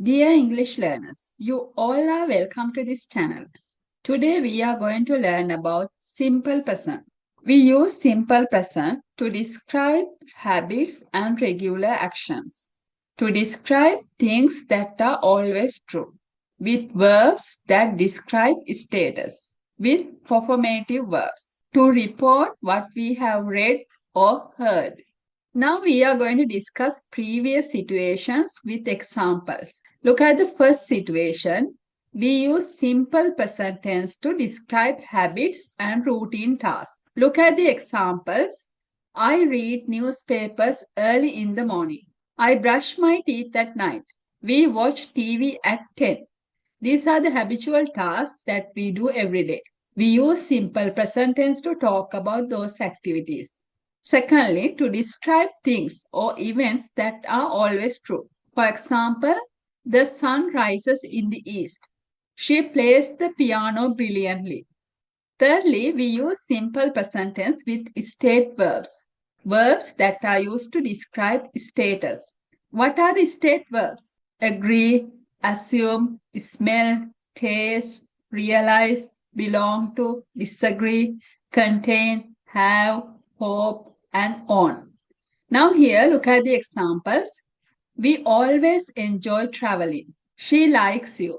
Dear English learners, you all are welcome to this channel. Today we are going to learn about simple present. We use simple present to describe habits and regular actions, to describe things that are always true, with verbs that describe status, with performative verbs, to report what we have read or heard. Now we are going to discuss previous situations with examples. Look at the first situation. We use simple present tense to describe habits and routine tasks. Look at the examples. I read newspapers early in the morning. I brush my teeth at night. We watch TV at 10. These are the habitual tasks that we do every day. We use simple present tense to talk about those activities. Secondly, to describe things or events that are always true. For example, the sun rises in the east. She plays the piano brilliantly. Thirdly, we use simple present tense with state verbs, verbs that are used to describe status. What are the state verbs? Agree, assume, smell, taste, realize, belong to, disagree, contain, have, hope, and on. Now, here, look at the examples. We always enjoy traveling. She likes you.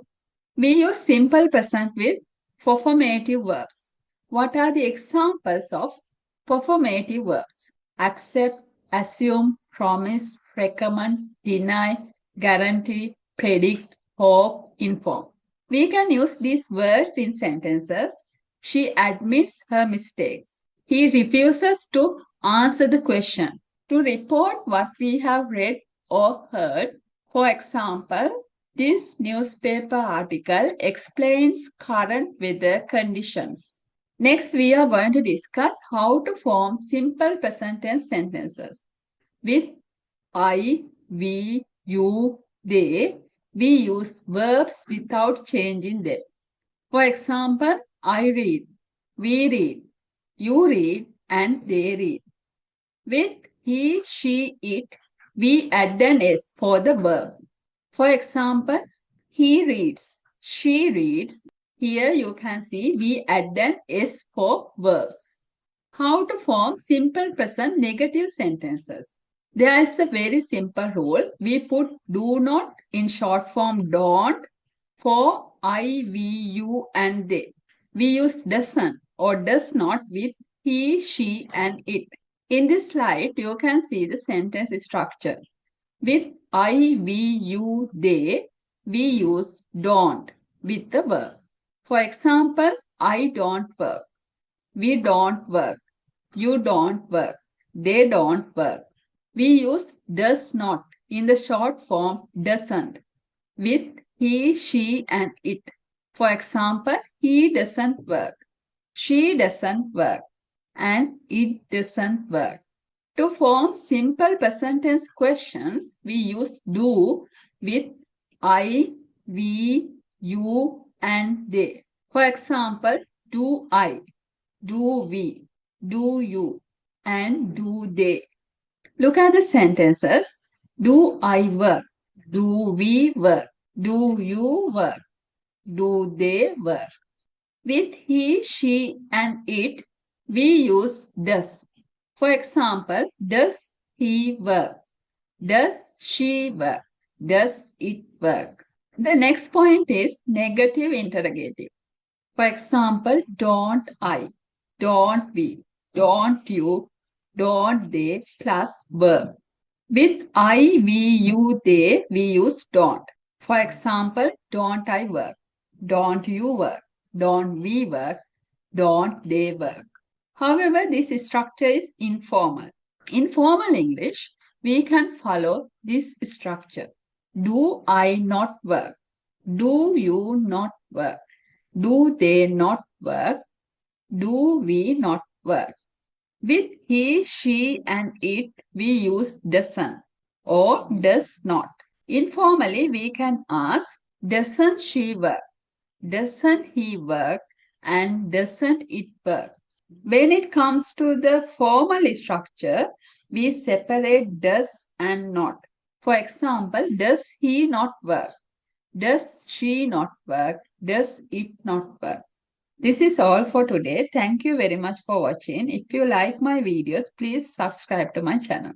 We use simple present with performative verbs. What are the examples of performative verbs? Accept, assume, promise, recommend, deny, guarantee, predict, hope, inform. We can use these words in sentences. She admits her mistakes. He refuses to answer the question. To report what we have read or heard, for example, this newspaper article explains current weather conditions. Next, we are going to discuss how to form simple present tense sentences. With I, we, you, they, we use verbs without changing them. For example, I read, we read, you read, and they read. With he, she, it, we add an S for the verb. For example, he reads, she reads. Here you can see we add an S for verbs. How to form simple present negative sentences? There is a very simple rule. We put do not in short form don't for I, we, you, and they. We use doesn't or does not with he, she, and it. In this slide, you can see the sentence structure. With I, we, you, they, we use don't with the verb. For example, I don't work. We don't work. You don't work. They don't work. We use does not in the short form doesn't with he, she, and it. For example, he doesn't work. She doesn't work. And it doesn't work. To form simple present tense questions, we use do with I, we, you, and they. For example, do I, do we, do you, and do they. Look at the sentences. Do I work? Do we work? Do you work? Do they work? With he, she, and it, we use does. For example, does he work? Does she work? Does it work? The next point is negative interrogative. For example, don't I, don't we, don't you, don't they plus verb. With I, we, you, they, we use don't. For example, don't I work? Don't you work? Don't we work? Don't they work? However, this structure is informal. In formal English, we can follow this structure. Do I not work? Do you not work? Do they not work? Do we not work? With he, she, and it, we use doesn't or does not. Informally, we can ask, doesn't she work? Doesn't he work? And doesn't it work? When it comes to the formal structure, we separate does and not. For example, does he not work? Does she not work? Does it not work? This is all for today. Thank you very much for watching. If you like my videos, please subscribe to my channel.